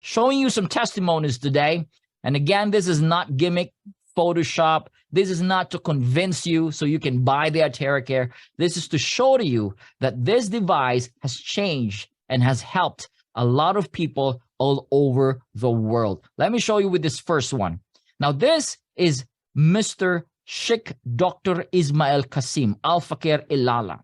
showing you some testimonies today. And again, this is not gimmick, Photoshop. This is not to convince you so you can buy the Iteracare. This is to show to you that this device has changed and has helped a lot of people all over the world. Let me show you with this first one. Now, this is Mr. Sheikh Dr. Ismail Qasim Al-Fakir Ilala.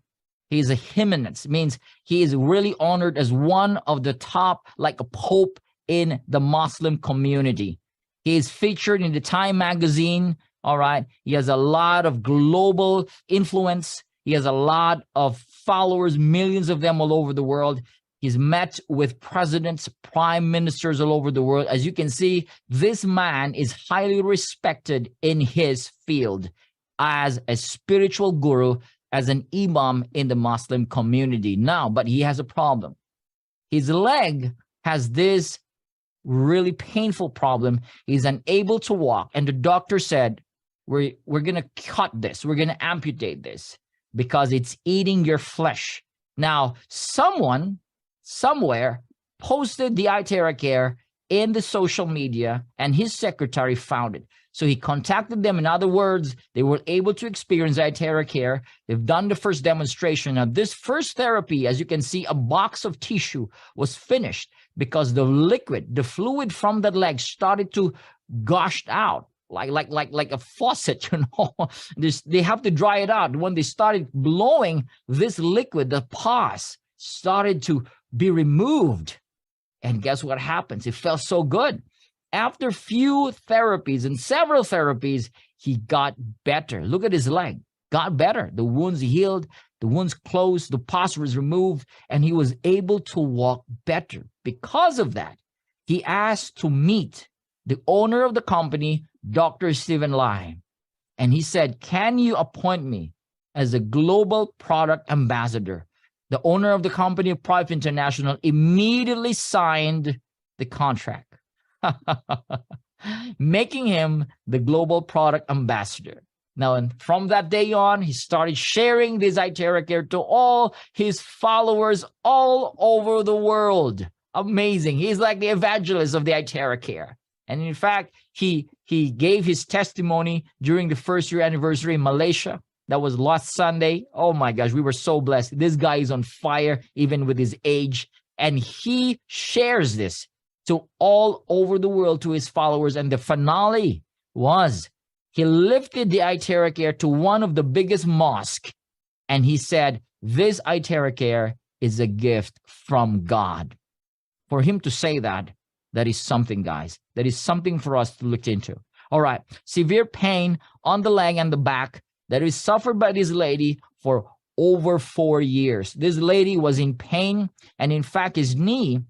He is a Jimenez, means he is really honored as one of the top, like a pope in the Muslim community. He is featured in the Time magazine, all right? He has a lot of global influence. He has a lot of followers, millions of them all over the world. He's met with presidents, prime ministers all over the world. As you can see, this man is highly respected in his field as a spiritual guru, as an imam in the Muslim community now, but he has a problem. His leg has this really painful problem. He's unable to walk, and the doctor said, we're going to cut this. We're going to amputate this because it's eating your flesh. Now, someone somewhere posted the Iteracare in the social media, and his secretary found it. So he contacted them. In other words, they were able to experience Iteracare. They've done the first demonstration. Now, this first therapy, as you can see, a box of tissue was finished because the liquid, the fluid from the leg started to gush out like a faucet, you know. They have to dry it out. When they started blowing this liquid, the pus started to be removed. And guess what happens? It felt so good. After few therapies and several therapies, he got better. Look at his leg. Got better. The wounds healed. The wounds closed. The pus was removed. And he was able to walk better. Because of that, he asked to meet the owner of the company, Dr. Stephen Lai. And he said, can you appoint me as a global product ambassador? The owner of the company, Private International, immediately signed the contract, making him the global product ambassador. Now, and from that day on, he started sharing this Iteracare to all his followers all over the world. Amazing. He's like the evangelist of the Iteracare. And in fact, he gave his testimony during the first year anniversary in Malaysia. That was last Sunday. Oh my gosh, we were so blessed. This guy is on fire, even with his age. And he shares this to all over the world, to his followers. And the finale was, he lifted the Iteracare to one of the biggest mosques. And he said, this Iteracare is a gift from God. For him to say that, that is something, guys. That is something for us to look into. All right, severe pain on the leg and the back that is suffered by this lady for over 4 years. This lady was in pain, and in fact, his knee,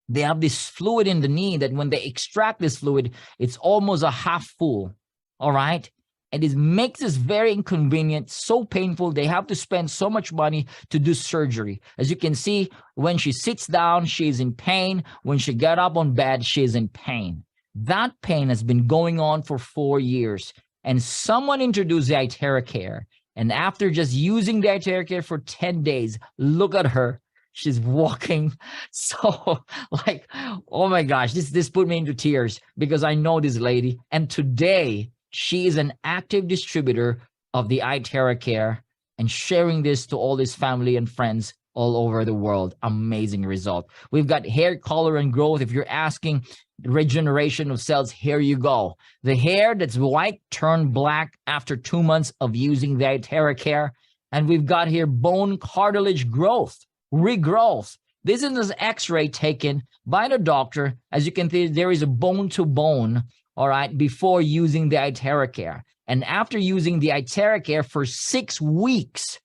they have this fluid in the knee that when they extract this fluid, it's almost a half full, all right? And it makes this very inconvenient, so painful. They have to spend so much money to do surgery. As you can see, when she sits down, she is in pain. When she gets up on bed, she is in pain. That pain has been going on for 4 years. And someone introduced the Iteracare. And after just using the Iteracare for 10 days, look at her. She's walking so like, oh my gosh, this put me into tears because I know this lady. And today, she is an active distributor of the Iteracare and sharing this to all his family and friends all over the world. Amazing result. We've got hair color and growth. If you're asking regeneration of cells, here you go. The hair that's white turned black after 2 months of using the Iteracare. And we've got here bone cartilage growth, regrowth. This is an x-ray taken by the doctor. As you can see, there is a bone to bone, all right, before using the Iteracare. And after using the Iteracare for 6 weeks,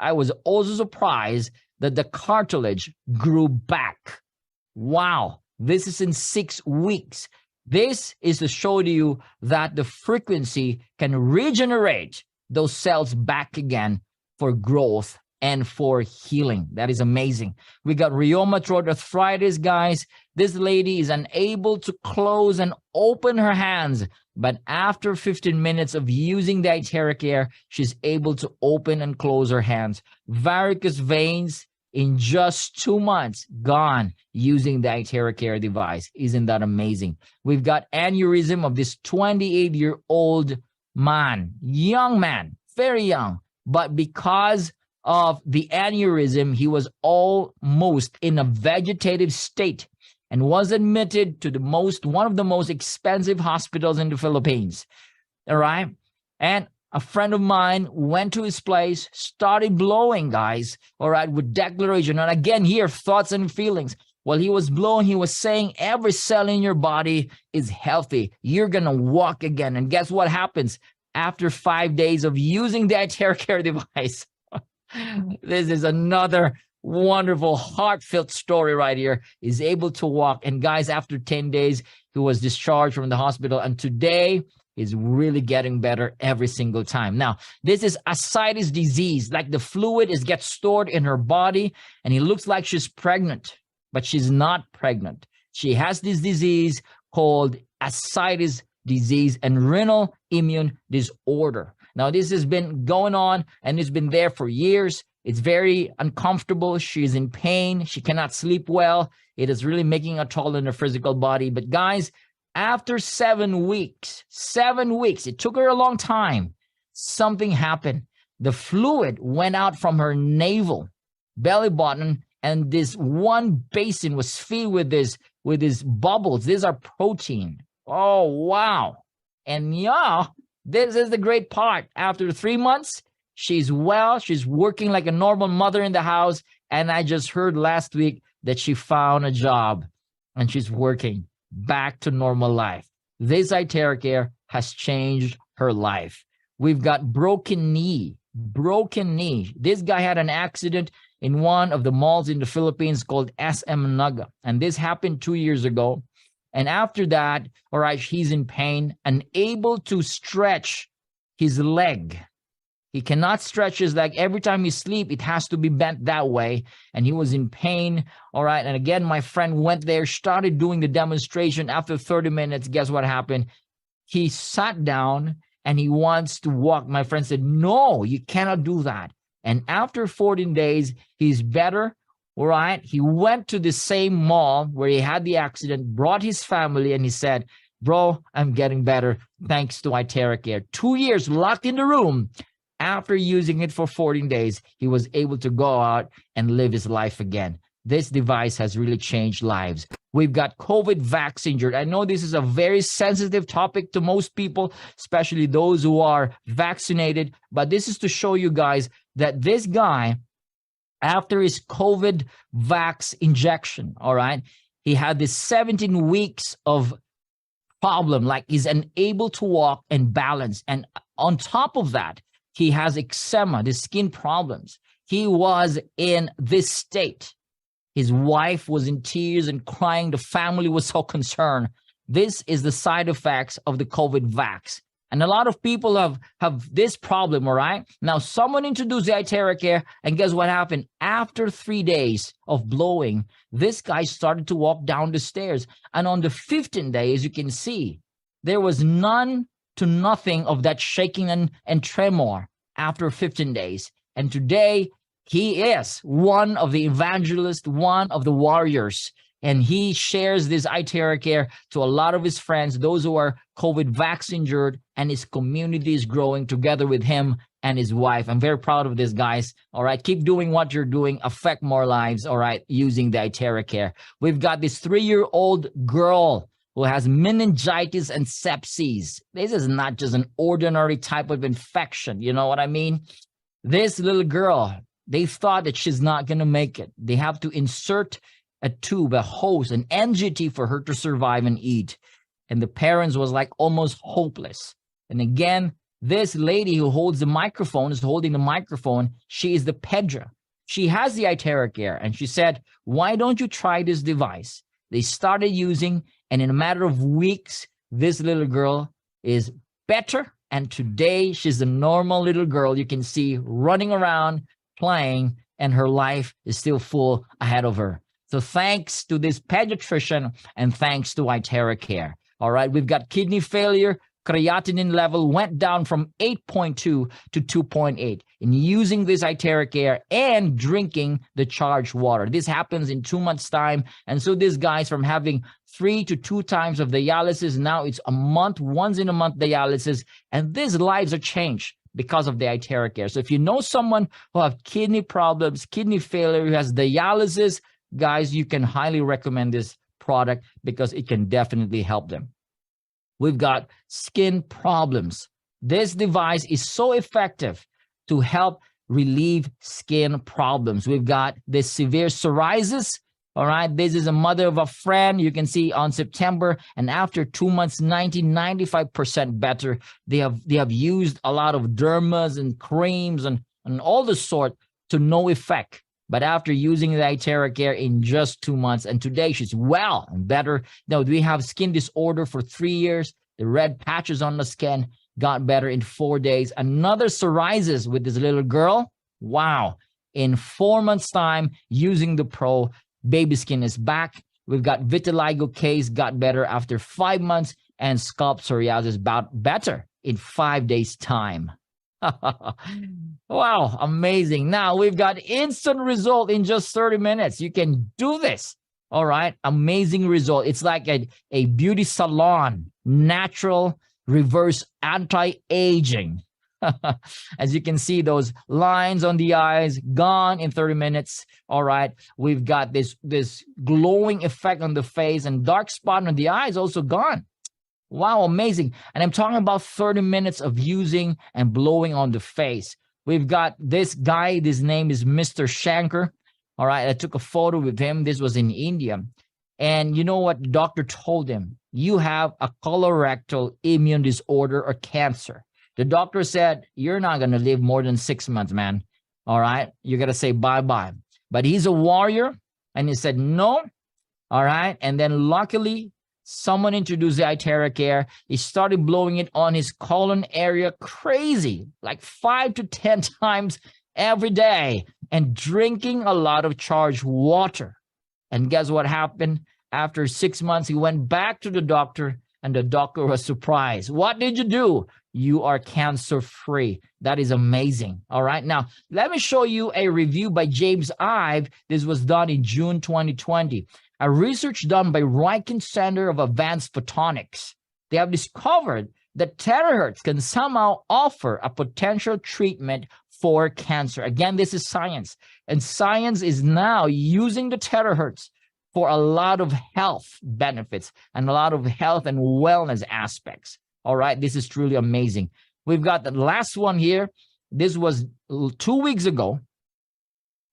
I was also surprised that the cartilage grew back. Wow, this is in 6 weeks. This is to show to you that the frequency can regenerate those cells back again for growth and for healing. That is amazing. We got rheumatoid arthritis, guys. This lady is unable to close and open her hands, but after 15 minutes of using the Iteracare, she's able to open and close her hands. Varicose veins in just 2 months, gone using the Iteracare device. Isn't that amazing? We've got aneurysm of this 28-year-old man, young man, very young, but because of the aneurysm, he was almost in a vegetative state and was admitted to one of the most expensive hospitals in the Philippines. All right. And a friend of mine went to his place, started blowing, guys, all right, with declaration. And again, here, thoughts and feelings. While he was blowing, he was saying, every cell in your body is healthy. You're going to walk again. And guess what happens? After 5 days of using the Iteracare device, this is another wonderful, heartfelt story right here. He's able to walk. And guys, after 10 days, he was discharged from the hospital. And today, is really getting better every single time. Now, this is ascites disease, like the fluid gets stored in her body, and it looks like she's pregnant, but she's not pregnant. She has this disease called ascites disease and renal immune disorder. Now, this has been going on, and it's been there for years. It's very uncomfortable. She's in pain. She cannot sleep well. It is really making a toll on her physical body. But guys, after 7 weeks, it took her a long time, something happened. The fluid went out from her navel, belly button, and this one basin was filled with these bubbles. These are protein. Oh, wow. And yeah, this is the great part. After 3 months, she's well. She's working like a normal mother in the house. And I just heard last week that she found a job and she's working back to normal life. This Iteracare has changed her life. We've got broken knee. This guy had an accident in one of the malls in the Philippines called SM Naga. And this happened 2 years ago. And after that, all right, he's in pain, unable to stretch his leg. He cannot stretch his leg. Every time he sleeps, it has to be bent that way. And he was in pain. All right. And again, my friend went there, started doing the demonstration. After 30 minutes, guess what happened? He sat down and he wants to walk. My friend said, no, you cannot do that. And after 14 days, he's better. All right. He went to the same mall where he had the accident, brought his family, and he said, bro, I'm getting better thanks to Iteracare. 2 years locked in the room. After using it for 14 days, he was able to go out and live his life again. This device has really changed lives. We've got COVID vaccine. I know this is a very sensitive topic to most people, especially those who are vaccinated. But this is to show you guys that this guy, after his COVID vax injection, all right, he had this 17 weeks of problem, like he's unable to walk and balance. And on top of that, he has eczema, the skin problems. He was in this state. His wife was in tears and crying. The family was so concerned. This is the side effects of the COVID vax. And a lot of people have this problem, all right? Now, someone introduced the Iteracare, and guess what happened? After 3 days of blowing, this guy started to walk down the stairs. And on the 15th day, as you can see, there was none to nothing of that shaking and tremor after 15 days. And today, he is one of the evangelists, one of the warriors. And he shares this Iteracare to a lot of his friends, those who are COVID vaccinated, and his community is growing together with him and his wife. I'm very proud of this, guys. All right, keep doing what you're doing. Affect more lives, all right, using the Iteracare. We've got this 3-year-old girl who has meningitis and sepsis. This is not just an ordinary type of infection. You know what I mean? This little girl, they thought that she's not going to make it. They have to insert a tube, a hose, an NGT for her to survive and eat. And the parents was like almost hopeless. And again, this lady who holds the microphone is holding the microphone. She is the Pedra. She has the Iteracare, and she said, why don't you try this device? They started using, and in a matter of weeks, this little girl is better. And today, she's a normal little girl you can see running around, playing, and her life is still full ahead of her. So thanks to this pediatrician and thanks to Iteracare. All right, we've got kidney failure, creatinine level went down from 8.2 to 2.8 in using this Iteracare and drinking the charged water. This happens in 2 months' time. And so these guys, from having 3 to 2 times of dialysis, now it's a month, once in a month dialysis, and these lives are changed because of the Iteracare. So if you know someone who have kidney problems, kidney failure, who has dialysis, guys, you can highly recommend this product because it can definitely help them. We've got skin problems. This device is so effective to help relieve skin problems. We've got this severe psoriasis. All right, this is a mother of a friend. You can see on September, and after 2 months, 95% better. They have used a lot of dermas and creams and all the sort to no effect. But after using the Iteracare in just 2 months, and today she's well and better. Now, we have skin disorder for 3 years. The red patches on the skin got better in 4 days. Another psoriasis with this little girl. Wow. In 4 months' time, using the Pro, baby skin is back. We've got vitiligo case got better after 5 months, and scalp psoriasis better in 5 days' time. Wow, amazing. Now we've got instant result in just 30 minutes. You can do this. All right, amazing result. It's like a beauty salon, natural, reverse anti-aging. As you can see, those lines on the eyes gone in 30 minutes. All right, we've got this glowing effect on the face, and dark spot on the eyes also gone. Wow, amazing. And I'm talking about 30 minutes of using and blowing on the face. We've got this guy, his name is Mr. Shankar. All right, I took a photo with him. This was in India. And you know what the doctor told him? You have a colorectal immune disorder or cancer. The doctor said, you're not going to live more than 6 months, man. All right, you're going to say bye-bye. But he's a warrior, and he said no. All right, and then luckily, someone introduced the Iteracare. He started blowing it on his colon area, crazy, like 5 to 10 times every day, and drinking a lot of charged water. And guess what happened? After 6 months, he went back to the doctor, and the doctor was surprised. What did you do? You are cancer-free. That is amazing. All right. Now, let me show you a review by James Ive. This was done in June 2020. A research done by Riken Center of Advanced Photonics. They have discovered that TeraHertz can somehow offer a potential treatment for cancer. Again, this is science. And science is now using the TeraHertz for a lot of health benefits and a lot of health and wellness aspects. All right, this is truly amazing. We've got the last one here. This was 2 weeks ago.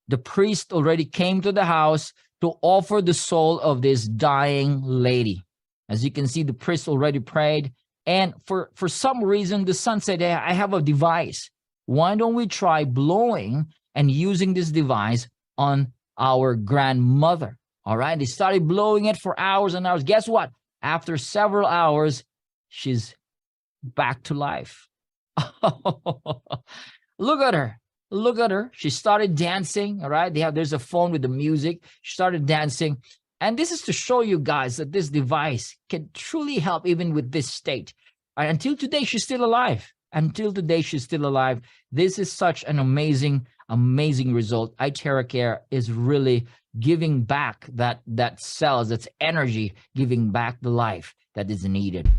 The priest already came to the house to offer the soul of this dying lady. As you can see, the priest already prayed. And for some reason, the son said, hey, I have a device. Why don't we try blowing and using this device on our grandmother? All right, they started blowing it for hours and hours. Guess what? After several hours, she's back to life. Look at her. Look at her. She started dancing. All right. There's a phone with the music. She started dancing. And this is to show you guys that this device can truly help even with this state. Until today, she's still alive. Until today, she's still alive. This is such an amazing, amazing result. Iteracare is really giving back that cells, that's energy, giving back the life that is needed.